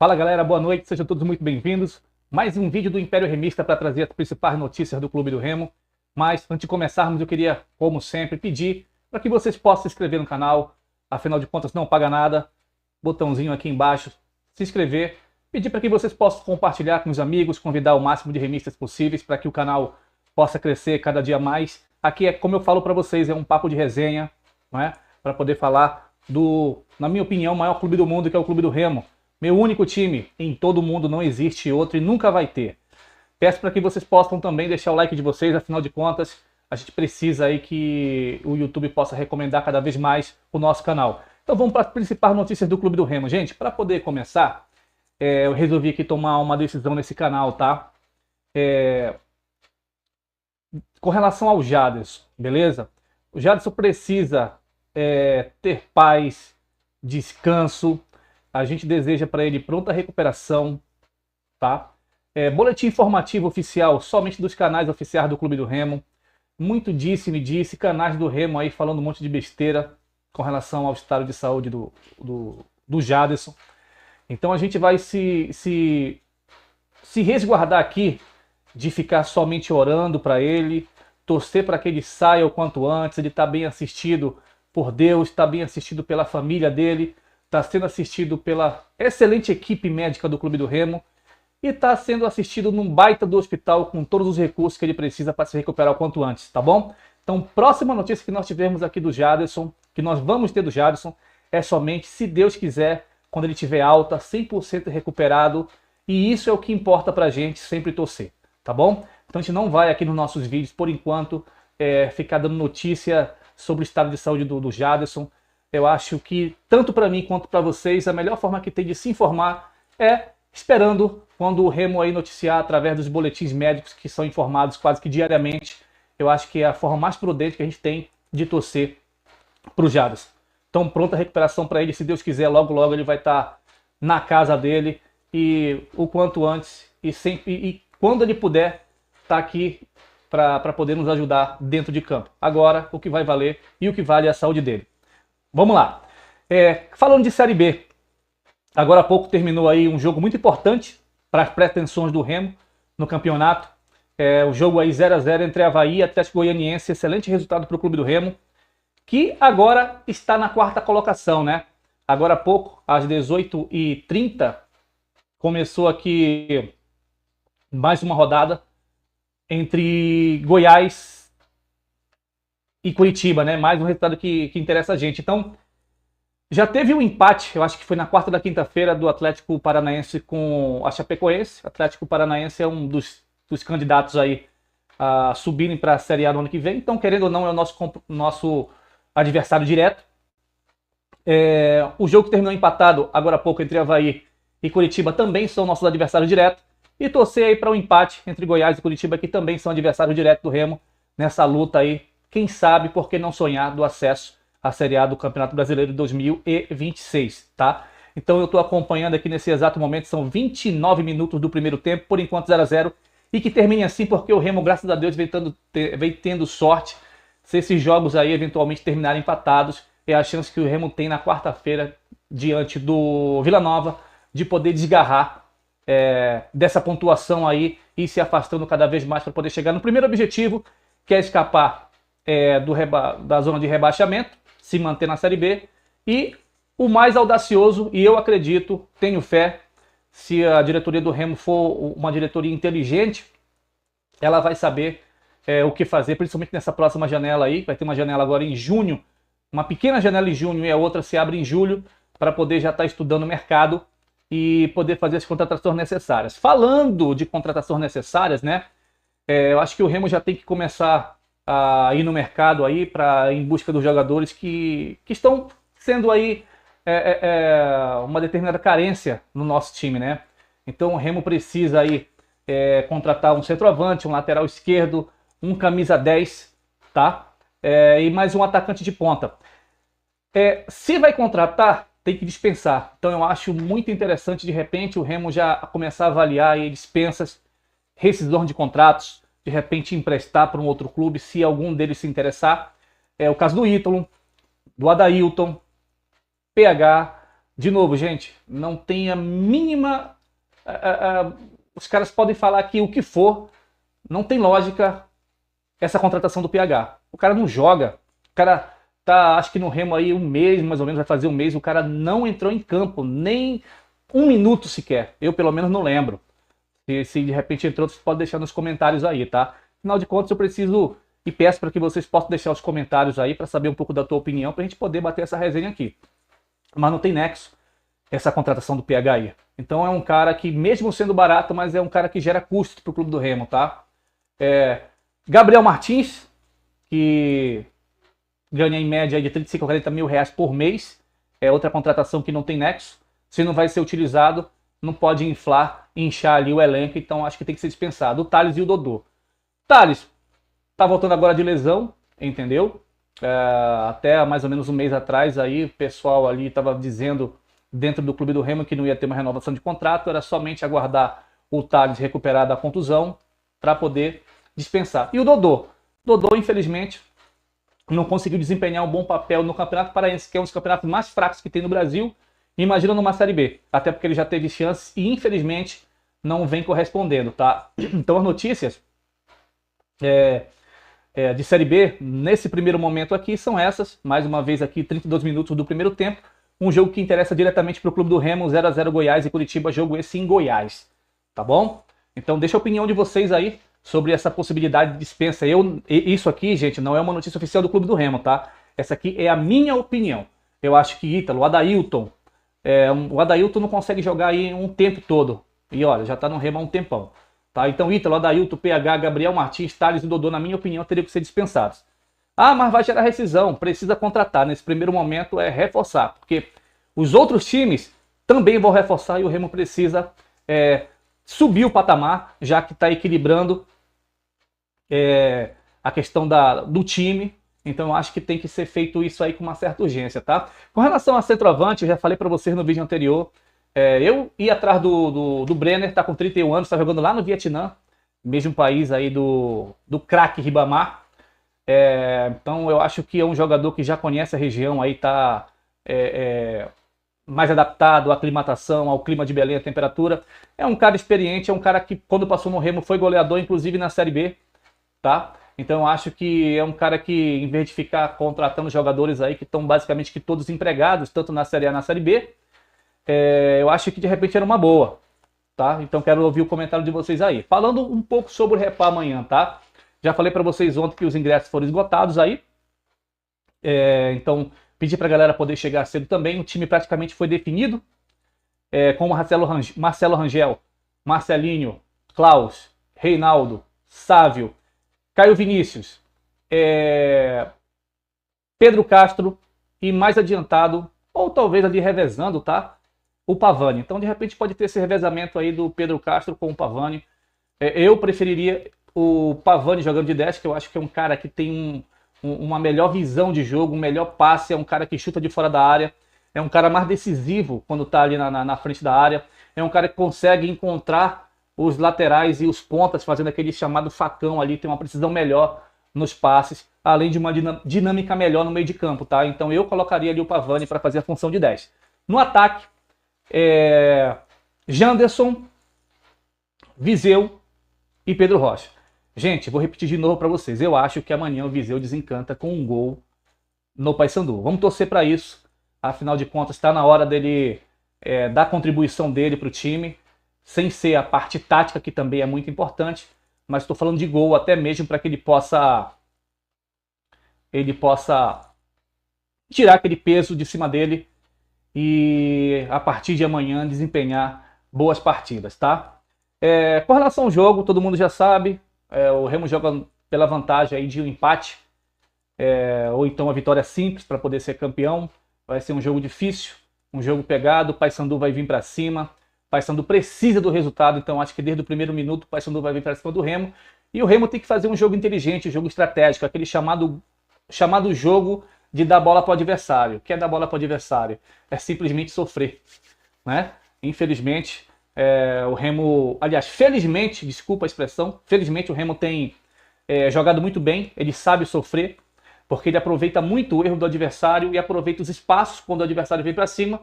Fala galera, boa noite, sejam todos muito bem-vindos. Mais um vídeo do Império Remista para trazer as principais notícias do Clube do Remo. Mas antes de começarmos, eu queria, como sempre, pedir para que vocês possam se inscrever no canal. Afinal de contas, não paga nada. Botãozinho aqui embaixo, se inscrever. Pedir para que vocês possam compartilhar com os amigos, convidar o máximo de remistas possíveis para que o canal possa crescer cada dia mais. Aqui é, como eu falo para vocês, é um papo de resenha, não é? Para poder falar do, na minha opinião, o maior clube do mundo, que é o Clube do Remo. Meu único time, em todo o mundo não existe outro e nunca vai ter. Peço para que vocês possam também deixar o like de vocês, afinal de contas, a gente precisa aí que o YouTube possa recomendar cada vez mais o nosso canal. Então vamos para as principais notícias do Clube do Remo. Gente, para poder começar, eu resolvi aqui tomar uma decisão nesse canal, tá? Com relação ao Jaderson, beleza? O Jaderson precisa ter paz, descanso. A gente deseja para ele pronta recuperação, tá? Boletim informativo oficial somente dos canais oficiais do Clube do Remo. Muito disse, me disse, canais do Remo aí falando um monte de besteira com relação ao estado de saúde do Jaderson. Então a gente vai se resguardar aqui de ficar somente orando para ele, torcer para que ele saia o quanto antes. Ele está bem assistido por Deus, está bem assistido pela família dele, está sendo assistido pela excelente equipe médica do Clube do Remo e está sendo assistido num baita do hospital com todos os recursos que ele precisa para se recuperar o quanto antes, tá bom? Então, próxima notícia que nós tivermos aqui do Jaderson, que nós vamos ter do Jaderson, é somente, se Deus quiser, quando ele tiver alta, 100% recuperado, e isso é o que importa pra gente, sempre torcer, tá bom? Então a gente não vai aqui nos nossos vídeos, por enquanto, ficar dando notícia sobre o estado de saúde do Jaderson. Eu acho que, tanto para mim quanto para vocês, a melhor forma que tem de se informar é esperando quando o Remo aí noticiar através dos boletins médicos que são informados quase que diariamente. Eu acho que é a forma mais prudente que a gente tem de torcer para o Jaderson. Então, pronta recuperação para ele, se Deus quiser, logo logo ele vai estar na casa dele e o quanto antes e quando ele puder estar aqui para poder nos ajudar dentro de campo. Agora, o que vai valer e o que vale é a saúde dele. Vamos lá. Falando de Série B, agora há pouco terminou aí um jogo muito importante para as pretensões do Remo no campeonato. O jogo aí 0-0 entre Avaí e Atlético Goianiense, excelente resultado para o Clube do Remo, que agora está na quarta colocação, né? Agora há pouco, às 18h30, começou aqui mais uma rodada entre Goiás e Curitiba, né? Mais um resultado que interessa a gente. Então, já teve um empate, eu acho que foi na quarta da quinta-feira, do Atlético Paranaense com a Chapecoense. O Atlético Paranaense é um dos candidatos aí a subirem para a Série A no ano que vem. Então, querendo ou não, é o nosso adversário direto. O jogo que terminou empatado agora há pouco entre Avaí e Curitiba também são nossos adversários diretos. E torcer aí para um empate entre Goiás e Curitiba, que também são adversários diretos do Remo nessa luta aí. Quem sabe, por que não sonhar, do acesso à Série A do Campeonato Brasileiro de 2026, tá? Então eu estou acompanhando aqui nesse exato momento, são 29 minutos do primeiro tempo, por enquanto 0-0, e que termine assim porque o Remo, graças a Deus, vem tendo sorte. Se esses jogos aí eventualmente terminarem empatados, é a chance que o Remo tem na quarta-feira, diante do Vila Nova, de poder desgarrar dessa pontuação aí e se afastando cada vez mais para poder chegar no primeiro objetivo, que é escapar da zona de rebaixamento, se manter na Série B, e o mais audacioso, e eu acredito, tenho fé, se a diretoria do Remo for uma diretoria inteligente, ela vai saber o que fazer, principalmente nessa próxima janela aí. Vai ter uma janela agora em junho, uma pequena janela em junho e a outra se abre em julho, para poder já estar estudando o mercado e poder fazer as contratações necessárias. Falando de contratações necessárias, né? Eu acho que o Remo já tem que começar a ir no mercado aí em busca dos jogadores que estão sendo aí uma determinada carência no nosso time, né? Então o Remo precisa aí contratar um centroavante, um lateral esquerdo, um camisa 10, tá? E mais um atacante de ponta. Se vai contratar, tem que dispensar. Então eu acho muito interessante, de repente, o Remo já começar a avaliar aí dispensas, rescisão de contratos, de repente emprestar para um outro clube, se algum deles se interessar. O caso do Ítalo, do Adailton, PH, De novo, gente, não tem a mínima... os caras podem falar aqui o que for, não tem lógica essa contratação do PH. O cara não joga, o cara tá, acho que no Remo aí um mês, mais ou menos, vai fazer um mês, o cara não entrou em campo, nem um minuto sequer. Eu, pelo menos, não lembro. Se de repente entrou, você pode deixar nos comentários aí, tá? Afinal de contas, eu preciso e peço para que vocês possam deixar os comentários aí para saber um pouco da tua opinião, para a gente poder bater essa resenha aqui. Mas não tem nexo essa contratação do PH aí. Então é um cara que, mesmo sendo barato, mas é um cara que gera custo para o clube do Remo, tá? Gabriel Martins, que ganha em média de 35 a 40 mil reais por mês. É outra contratação que não tem nexo. Se não vai ser utilizado, não pode inchar ali o elenco, então acho que tem que ser dispensado. O Thales e o Dodô. Thales tá voltando agora de lesão, entendeu? Até mais ou menos um mês atrás aí, o pessoal ali estava dizendo dentro do clube do Remo que não ia ter uma renovação de contrato, era somente aguardar o Thales recuperar da contusão para poder dispensar. E o Dodô? Dodô, infelizmente, não conseguiu desempenhar um bom papel no Campeonato Paraense, que é um dos campeonatos mais fracos que tem no Brasil. Imagina numa Série B, até porque ele já teve chances e infelizmente não vem correspondendo, tá? Então as notícias de Série B, nesse primeiro momento aqui, são essas. Mais uma vez aqui, 32 minutos do primeiro tempo. Um jogo que interessa diretamente para o clube do Remo, 0 a 0 Goiás e Curitiba, jogo esse em Goiás. Tá bom? Então deixa a opinião de vocês aí sobre essa possibilidade de dispensa. Isso aqui, gente, não é uma notícia oficial do clube do Remo, tá? Essa aqui é a minha opinião. Eu acho que Ítalo, o Adailton não consegue jogar aí um tempo todo. E olha, já tá no Remo há um tempão. Tá? Então Ítalo, Adailton, PH, Gabriel Martins, Thales e Dodô, na minha opinião, teriam que ser dispensados. Ah, mas vai gerar rescisão, precisa contratar. Nesse primeiro momento é reforçar, porque os outros times também vão reforçar e o Remo precisa subir o patamar, já que está equilibrando a questão do time. Então eu acho que tem que ser feito isso aí com uma certa urgência, tá? Com relação a centroavante, eu já falei para vocês no vídeo anterior, eu ia atrás do Brenner, tá com 31 anos, tá jogando lá no Vietnã, mesmo país aí do craque Ribamar. Então eu acho que é um jogador que já conhece a região, aí tá mais adaptado à aclimatação, ao clima de Belém, à temperatura. É um cara experiente, é um cara que quando passou no Remo foi goleador, inclusive na Série B, tá? Então eu acho que é um cara que, em vez de ficar contratando jogadores aí que estão basicamente todos empregados, tanto na Série A e na Série B, eu acho que de repente era uma boa, tá? Então quero ouvir o comentário de vocês aí. Falando um pouco sobre o Repa amanhã, tá? Já falei para vocês ontem que os ingressos foram esgotados aí. Então pedi para a galera poder chegar cedo também. O time praticamente foi definido, com o Marcelo Rangel, Marcelinho, Klaus, Reinaldo, Sávio, Caio Vinícius, Pedro Castro e mais adiantado, ou talvez ali revezando, tá? O Pavani. Então de repente pode ter esse revezamento aí do Pedro Castro com o Pavani. Eu preferiria o Pavani jogando de 10, que eu acho que é um cara que tem uma melhor visão de jogo, um melhor passe, é um cara que chuta de fora da área, é um cara mais decisivo quando está ali na frente da área, é um cara que consegue encontrar os laterais e os pontas, fazendo aquele chamado facão ali, tem uma precisão melhor nos passes, além de uma dinâmica melhor no meio de campo, tá? Então eu colocaria ali o Pavani para fazer a função de 10. No ataque, Janderson, Viseu e Pedro Rocha. Gente, vou repetir de novo para vocês. Eu acho que amanhã o Viseu desencanta com um gol no Paysandu. Vamos torcer para isso. Afinal de contas, está na hora dele dar a contribuição dele para o time, sem ser a parte tática, que também é muito importante. Mas estou falando de gol até mesmo para que ele possa tirar aquele peso de cima dele e a partir de amanhã desempenhar boas partidas, tá? Com relação ao jogo, todo mundo já sabe. O Remo joga pela vantagem aí de um empate, ou então uma vitória simples para poder ser campeão. Vai ser um jogo difícil, um jogo pegado. O Paysandu vai vir para cima. O Paysandu precisa do resultado, então acho que desde o primeiro minuto o Paysandu vai vir para cima do Remo. E o Remo tem que fazer um jogo inteligente, um jogo estratégico, aquele chamado jogo de dar bola para o adversário. O que é dar bola para o adversário? É simplesmente sofrer, né? Infelizmente, o Remo, aliás, felizmente, desculpa a expressão, felizmente o Remo tem jogado muito bem, ele sabe sofrer, porque ele aproveita muito o erro do adversário e aproveita os espaços quando o adversário vem para cima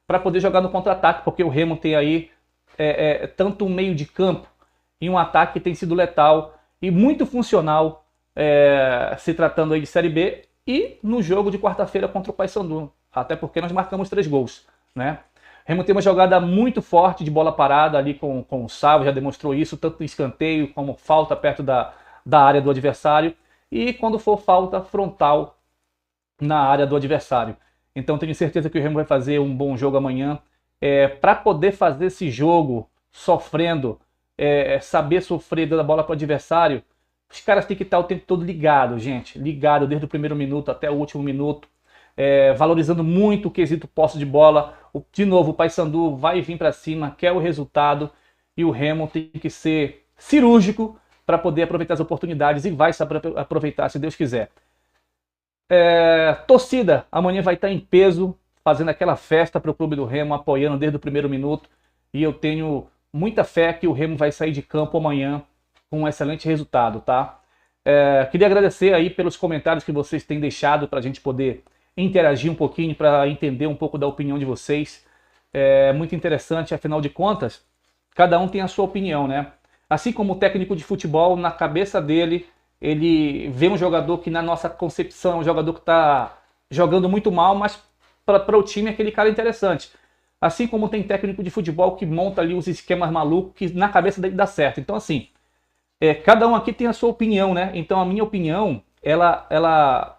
para poder jogar no contra-ataque, porque o Remo tem aí tanto um meio de campo e um ataque que tem sido letal e muito funcional, se tratando aí de Série B, e no jogo de quarta-feira contra o Paysandu, até porque nós marcamos 3 gols, né? O Remo tem uma jogada muito forte de bola parada ali com o Sávio, já demonstrou isso, tanto no escanteio como falta perto da área do adversário, e quando for falta frontal na área do adversário. Então tenho certeza que o Remo vai fazer um bom jogo amanhã. Para poder fazer esse jogo sofrendo, saber sofrer da bola para o adversário, os caras têm que estar o tempo todo ligado, gente. Ligado desde o primeiro minuto até o último minuto. Valorizando muito o quesito posse de bola. De novo, o Paysandu vai vir para cima, quer o resultado. E o Remo tem que ser cirúrgico para poder aproveitar as oportunidades. E vai se aproveitar, se Deus quiser. Torcida, amanhã vai estar em peso, fazendo aquela festa para o Clube do Remo, apoiando desde o primeiro minuto. E eu tenho muita fé que o Remo vai sair de campo amanhã com um excelente resultado, tá? Queria agradecer aí pelos comentários que vocês têm deixado para a gente poder interagir um pouquinho, para entender um pouco da opinião de vocês. É muito interessante, afinal de contas, cada um tem a sua opinião, né? Assim como o técnico de futebol, na cabeça dele, ele vê um jogador que na nossa concepção é um jogador que está jogando muito mal, mas para o time aquele cara é interessante. Assim como tem técnico de futebol que monta ali os esquemas malucos que na cabeça dele dá certo. Então assim, cada um aqui tem a sua opinião, né? Então a minha opinião, ela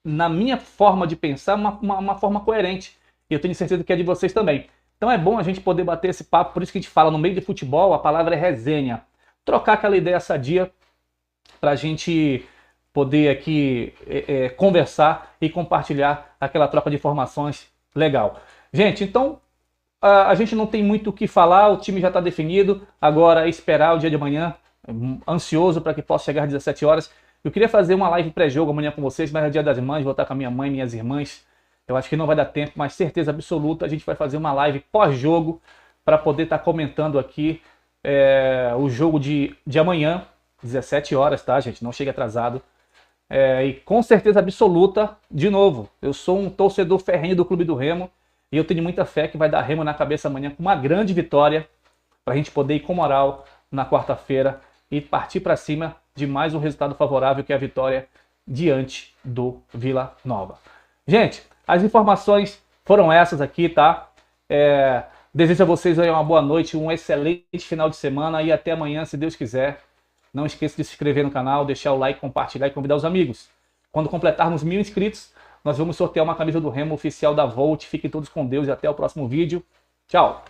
na minha forma de pensar, uma forma coerente. E eu tenho certeza que é de vocês também. Então é bom a gente poder bater esse papo, por isso que a gente fala no meio de futebol, a palavra é resenha. Trocar aquela ideia sadia para a gente poder aqui conversar e compartilhar aquela troca de informações legal. Gente, então a gente não tem muito o que falar, o time já está definido, agora é esperar o dia de amanhã, ansioso para que possa chegar às 17 horas. Eu queria fazer uma live pré-jogo amanhã com vocês, mas é dia das mães, vou estar com a minha mãe, minhas irmãs. Eu acho que não vai dar tempo, mas certeza absoluta a gente vai fazer uma live pós-jogo para poder estar comentando aqui o jogo de amanhã, 17 horas, tá, gente? Não chegue atrasado. E com certeza absoluta, de novo, eu sou um torcedor ferrenho do Clube do Remo e eu tenho muita fé que vai dar Remo na cabeça amanhã com uma grande vitória para a gente poder ir com moral na quarta-feira e partir para cima de mais um resultado favorável, que é a vitória diante do Vila Nova. Gente, as informações foram essas aqui, tá? Desejo a vocês aí uma boa noite, um excelente final de semana e até amanhã, se Deus quiser. Não esqueça de se inscrever no canal, deixar o like, compartilhar e convidar os amigos. Quando completarmos 1000 inscritos, nós vamos sortear uma camisa do Remo oficial da Volt. Fiquem todos com Deus e até o próximo vídeo. Tchau!